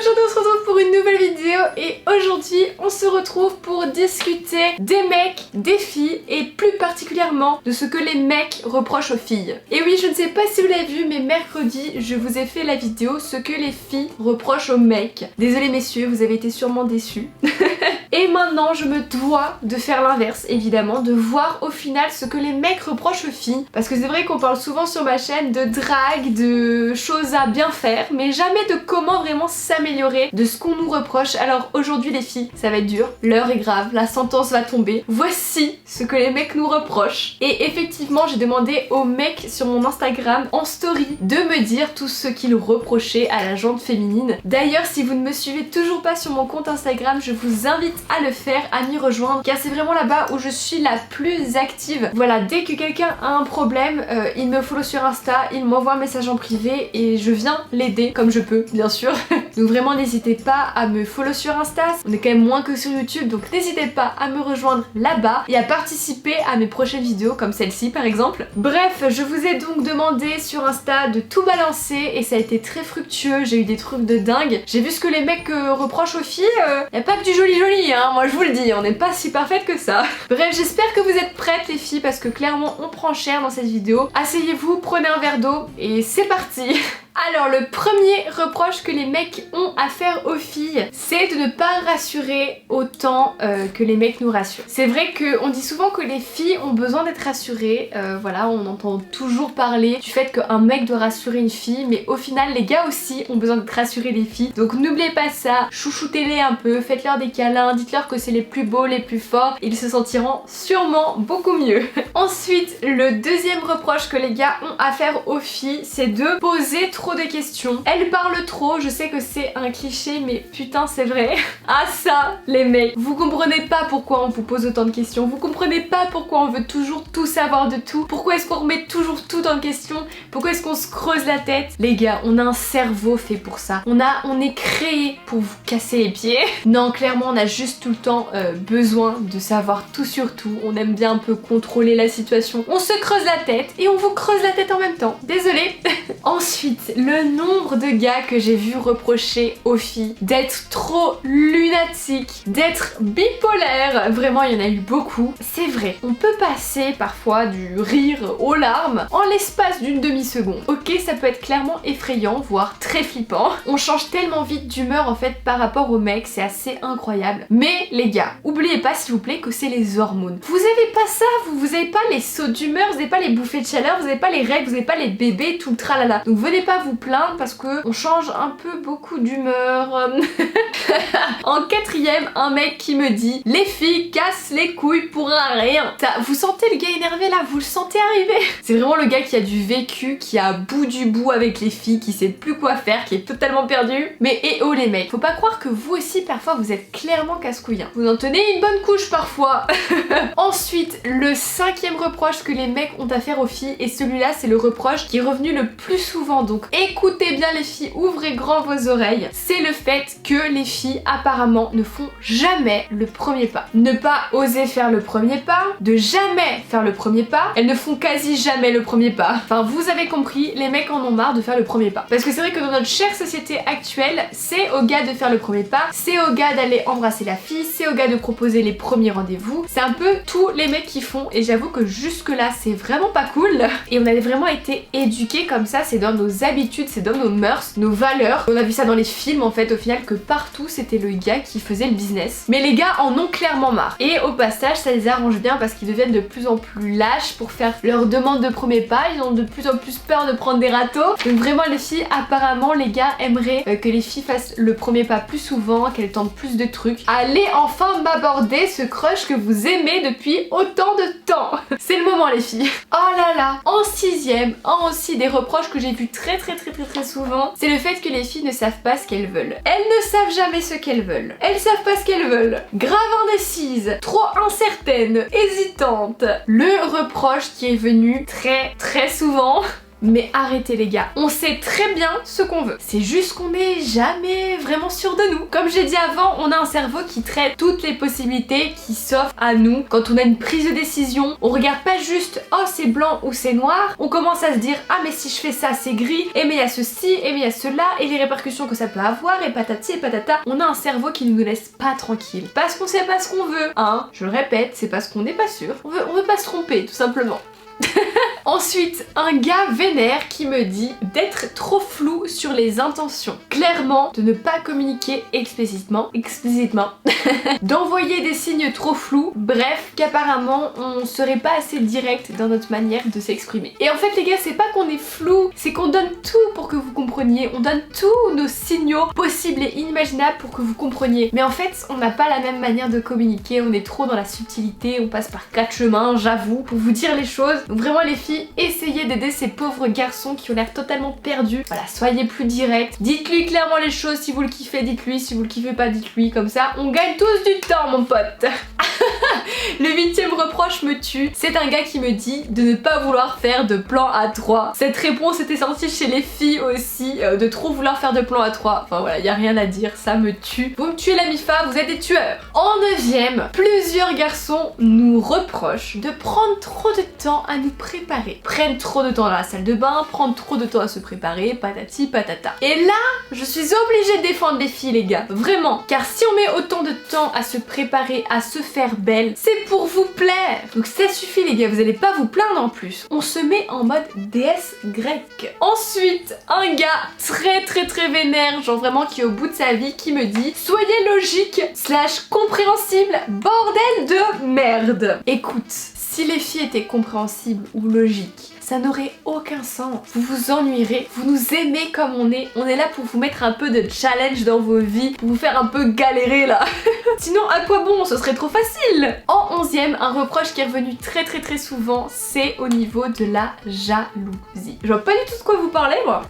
Aujourd'hui on se retrouve pour une nouvelle vidéo et aujourd'hui on se retrouve pour discuter des mecs, des filles et plus particulièrement de ce que les mecs reprochent aux filles. Et oui, je ne sais pas si vous l'avez vu mais mercredi je vous ai fait la vidéo ce que les filles reprochent aux mecs. Désolée messieurs, vous avez été sûrement déçus. Et maintenant je me dois de faire l'inverse évidemment, de voir au final ce que les mecs reprochent aux filles. Parce que c'est vrai qu'on parle souvent sur ma chaîne de drague, de choses à bien faire, mais jamais de comment vraiment s'améliorer de ce qu'on nous reproche. Alors aujourd'hui les filles, ça va être dur, l'heure est grave, la sentence va tomber. Voici ce que les mecs nous reprochent. Et effectivement j'ai demandé aux mecs sur mon Instagram en story de me dire tout ce qu'ils reprochaient à la jante féminine. D'ailleurs si vous ne me suivez toujours pas sur mon compte Instagram, je vous invite à le faire, à m'y rejoindre car c'est vraiment là-bas où je suis la plus active. Voilà, dès que quelqu'un a un problème, il me follow sur Insta, il m'envoie un message en privé et je viens l'aider comme je peux bien sûr. Donc vraiment n'hésitez pas à me follow sur Insta, on est quand même moins que sur YouTube, donc n'hésitez pas à me rejoindre là-bas et à participer à mes prochaines vidéos comme celle-ci par exemple. Bref, je vous ai donc demandé sur Insta de tout balancer et ça a été très fructueux, j'ai eu des trucs de dingue. J'ai vu ce que les mecs reprochent aux filles, y a pas que du joli hein, moi je vous le dis, on n'est pas si parfaite que ça. Bref, j'espère que vous êtes prêtes les filles parce que clairement on prend cher dans cette vidéo. Asseyez-vous, prenez un verre d'eau et c'est parti. Alors le premier reproche que les mecs ont à faire aux filles, c'est de ne pas rassurer autant que les mecs nous rassurent. C'est vrai qu'on dit souvent que les filles ont besoin d'être rassurées, voilà, on entend toujours parler du fait qu'un mec doit rassurer une fille, mais au final les gars aussi ont besoin d'être rassurés des filles. Donc n'oubliez pas ça, chouchoutez-les un peu, faites-leur des câlins, dites-leur que c'est les plus beaux, les plus forts, ils se sentiront sûrement beaucoup mieux. Ensuite, le deuxième reproche que les gars ont à faire aux filles, c'est de poser trop de questions. Elles parlent trop, je sais que c'est un cliché mais putain c'est vrai. Ah ça les mecs, vous comprenez pas pourquoi on vous pose autant de questions, vous comprenez pas pourquoi on veut toujours tout savoir de tout, pourquoi est-ce qu'on remet toujours tout en question, pourquoi est-ce qu'on se creuse la tête. Les gars, on a un cerveau fait pour ça, on est créé pour vous casser les pieds. Non clairement on a juste tout le temps besoin de savoir tout sur tout, on aime bien un peu contrôler la situation, on se creuse la tête et on vous creuse la tête en même temps, désolée. Ensuite, le nombre de gars que j'ai vu reprocher aux filles d'être trop lunatiques, d'être bipolaires, vraiment il y en a eu beaucoup. C'est vrai, on peut passer parfois du rire aux larmes en l'espace d'une demi-seconde. Ok, ça peut être clairement effrayant, voire très flippant. On change tellement vite d'humeur en fait par rapport aux mecs, c'est assez incroyable. Mais les gars, oubliez pas s'il vous plaît que c'est les hormones. Vous avez pas ça, vous avez pas les sauts d'humeur, vous avez pas les bouffées de chaleur, vous avez pas les règles, vous avez pas les bébés, tout le tralala. Donc venez pas vous plaindre parce que on change un peu beaucoup d'humeur. En quatrième, un mec qui me dit les filles cassent les couilles pour un rien. Vous sentez le gars énervé là, vous le sentez arriver. C'est vraiment le gars qui a du vécu, qui est à bout du bout avec les filles, qui sait plus quoi faire, qui est totalement perdu. Mais eh oh les mecs, faut pas croire que vous aussi parfois vous êtes clairement casse-couilles. Vous en tenez une bonne couche parfois. Ensuite, le cinquième reproche que les mecs ont à faire aux filles, et celui-là c'est le reproche qui est revenu le plus souvent, donc écoutez bien les filles, ouvrez grand vos oreilles, c'est le fait que les filles apparemment ne font jamais le premier pas. Ne pas oser faire le premier pas, de jamais faire le premier pas, elles ne font quasi jamais le premier pas. Enfin vous avez compris, les mecs en ont marre de faire le premier pas. Parce que c'est vrai que dans notre chère société actuelle, c'est aux gars de faire le premier pas, c'est aux gars d'aller embrasser la fille, c'est aux gars de proposer les premiers rendez-vous, c'est un peu tous les mecs qui font et j'avoue que jusque là c'est vraiment pas cool et on a vraiment été éduqués comme ça, c'est dans nos habitudes, c'est dans nos mœurs, nos valeurs. On a vu ça dans les films en fait au final que partout c'était le gars qui faisait le business. Mais les gars en ont clairement marre. Et au passage ça les arrange bien parce qu'ils deviennent de plus en plus lâches pour faire leur demande de premier pas, ils ont de plus en plus peur de prendre des râteaux. Donc vraiment les filles, apparemment les gars aimeraient que les filles fassent le premier pas plus souvent, qu'elles tentent plus de trucs. Allez enfin m'aborder ce crush que vous aimez depuis autant de temps. C'est le moment les filles. Oh là là. En sixième, aussi des reproches que j'ai vu très souvent, c'est le fait que les filles ne savent pas ce qu'elles veulent. Elles ne savent jamais ce qu'elles veulent. Elles savent pas ce qu'elles veulent. Grave indécises, trop incertaines, hésitantes. Le reproche qui est venu très souvent, Mais arrêtez les gars, on sait très bien ce qu'on veut. C'est juste qu'on n'est jamais vraiment sûr de nous. Comme j'ai dit avant, on a un cerveau qui traite toutes les possibilités qui s'offrent à nous. Quand on a une prise de décision, on regarde pas juste oh c'est blanc ou c'est noir, on commence à se dire ah mais si je fais ça c'est gris, et mais il y a ceci, et mais il y a cela, et les répercussions que ça peut avoir, et patati et patata. On a un cerveau qui ne nous laisse pas tranquille. Parce qu'on sait pas ce qu'on veut, hein. Je le répète, c'est parce qu'on n'est pas sûr. On veut pas se tromper, tout simplement. Ensuite, un gars vénère qui me dit d'être trop flou sur les intentions. Clairement, de ne pas communiquer explicitement, d'envoyer des signes trop flous, bref, qu'apparemment on serait pas assez direct dans notre manière de s'exprimer. Et en fait les gars, c'est pas qu'on est flou, c'est qu'on donne tout pour que vous compreniez, on donne tous nos signaux possibles et inimaginables pour que vous compreniez. Mais en fait, on n'a pas la même manière de communiquer, on est trop dans la subtilité, on passe par 4 chemins, j'avoue, pour vous dire les choses. Donc vraiment les filles, essayez d'aider ces pauvres garçons qui ont l'air totalement perdus. Voilà, soyez plus directs. Dites-lui clairement les choses, si vous le kiffez, dites-lui, si vous le kiffez pas, dites-lui, comme ça on gagne tous du temps mon pote. Le 8e reproche me tue. C'est un gars qui me dit de ne pas vouloir faire de plan à 3. Cette réponse était sortie chez les filles aussi, de trop vouloir faire de plan à 3. Enfin voilà, y a rien à dire, ça me tue. Vous me tuez la MIFA, vous êtes des tueurs. En 9e, plusieurs garçons nous reprochent de prendre trop de temps à nous préparer. Prennent trop de temps dans la salle de bain, prendre trop de temps à se préparer, patati patata. Et là, je suis obligée de défendre les filles les gars, vraiment. Car si on met autant de temps à se préparer, à se faire belle, c'est pour vous plaire. Donc ça suffit les gars, vous allez pas vous plaindre en plus. On se met en mode déesse grecque. Ensuite, un gars très vénère, genre vraiment qui est au bout de sa vie, qui me dit soyez logique / compréhensible, bordel de merde. Écoute, si les filles étaient compréhensibles ou logiques, ça n'aurait aucun sens. Vous vous ennuierez, vous nous aimez comme on est là pour vous mettre un peu de challenge dans vos vies, pour vous faire un peu galérer là. Sinon à quoi bon, ce serait trop facile. En 11e, un reproche qui est revenu très souvent, c'est au niveau de la jalousie. Je vois pas du tout de quoi vous parlez moi.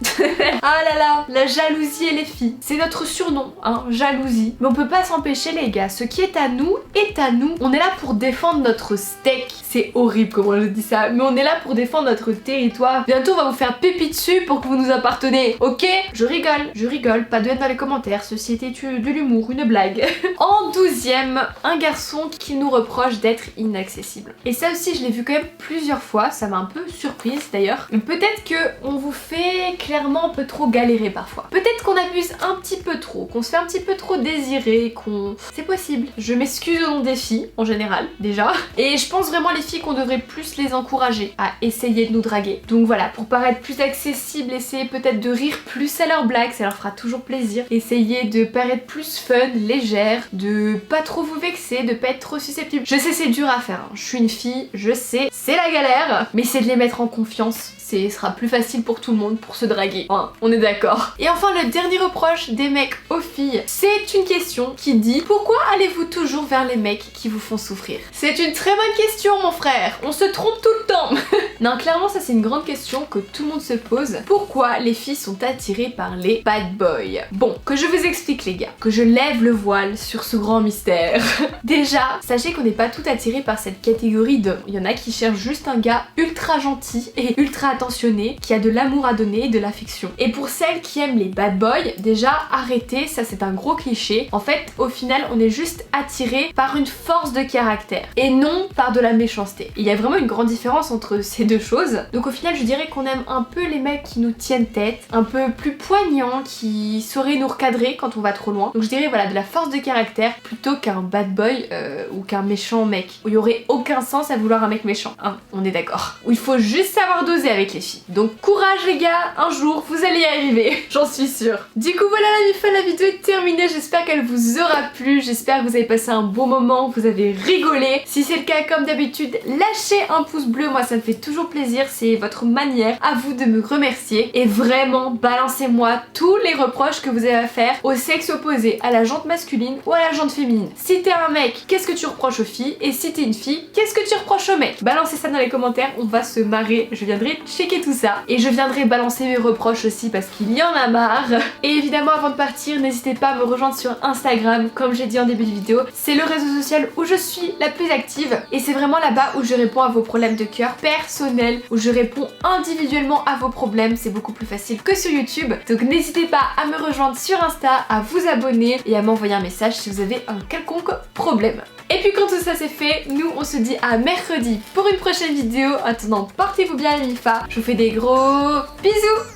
Ah là là, la jalousie et les filles, c'est notre surnom, hein, jalousie. Mais on peut pas s'empêcher les gars, ce qui est à nous est à nous. On est là pour défendre notre steak. C'est horrible comment je dis ça, mais on est là pour défendre notre territoire. Bientôt on va vous faire pépi dessus pour que vous nous appartenez, ok? Je rigole, pas de haine dans les commentaires, ceci était de l'humour, une blague. En 12e, un garçon qui nous reproche d'être inaccessible. Et ça aussi je l'ai vu quand même plusieurs fois, ça m'a un peu surprise d'ailleurs. Peut-être que on vous fait clairement un peu trop galérer parfois. Peut-être qu'on abuse un petit peu trop, qu'on se fait un petit peu trop désirer, qu'on... C'est possible. Je m'excuse au nom des filles, en général, déjà. Et je pense vraiment les filles qu'on devrait plus les encourager à essayer de nous draguer. Donc voilà, pour paraître plus accessible, essayez peut-être de rire plus à leurs blagues, ça leur fera toujours plaisir. Essayez de paraître plus fun, légère, de pas trop vous vexer, de pas être trop susceptible. Je sais c'est dur à faire, hein. Je suis une fille, je sais, c'est la galère, mais c'est de les mettre en confiance. Ce sera plus facile pour tout le monde pour se draguer, hein, on est d'accord. Et enfin le dernier reproche des mecs aux filles, c'est une question qui dit pourquoi allez-vous toujours vers les mecs qui vous font souffrir? C'est une très bonne question mon frère, on se trompe tout le temps. Non clairement ça c'est une grande question que tout le monde se pose. Pourquoi les filles sont attirées par les bad boys? Bon, que je vous explique les gars, que je lève le voile sur ce grand mystère. Déjà, sachez qu'on n'est pas tout attiré par cette catégorie d'hommes. Il y en a qui cherchent juste un gars ultra gentil et ultra attentionné, qui a de l'amour à donner et de l'affection. Et pour celles qui aiment les bad boys, déjà arrêtez, ça c'est un gros cliché. En fait, au final, on est juste attiré par une force de caractère et non par de la méchanceté. Il y a vraiment une grande différence entre ces deux choses. Donc au final, je dirais qu'on aime un peu les mecs qui nous tiennent tête, un peu plus poignants, qui sauraient nous recadrer quand on va trop loin. Donc je dirais voilà, de la force de caractère plutôt qu'un bad boy ou qu'un méchant mec. Où il y aurait aucun sens à vouloir un mec méchant, hein, on est d'accord. Où il faut juste savoir doser avec les filles. Donc courage les gars, un jour vous allez y arriver, j'en suis sûre. Du coup voilà la mi-fin, la vidéo est terminée, j'espère qu'elle vous aura plu, j'espère que vous avez passé un bon moment, que vous avez rigolé. Si c'est le cas comme d'habitude, lâchez un pouce bleu, moi ça me fait toujours plaisir, c'est votre manière à vous de me remercier. Et vraiment balancez-moi tous les reproches que vous avez à faire au sexe opposé, à la jante masculine ou à la jante féminine. Si t'es un mec, qu'est-ce que tu reproches aux filles? Et si t'es une fille, qu'est-ce que tu reproches aux mecs? Balancez ça dans les commentaires, on va se marrer, je viendrai checker tout ça. Et je viendrai balancer mes reproches aussi parce qu'il y en a marre. Et évidemment avant de partir, n'hésitez pas à me rejoindre sur Instagram, comme j'ai dit en début de vidéo. C'est le réseau social où je suis la plus active et c'est vraiment là-bas où je réponds à vos problèmes de cœur personnels, où je réponds individuellement à vos problèmes. C'est beaucoup plus facile que sur YouTube. Donc n'hésitez pas à me rejoindre sur Insta, à vous abonner et à m'envoyer un message si vous avez un quelconque problème. Et puis quand tout ça c'est fait, nous on se dit à mercredi pour une prochaine vidéo. En attendant, portez-vous bien les MIFA. Je vous fais des gros bisous.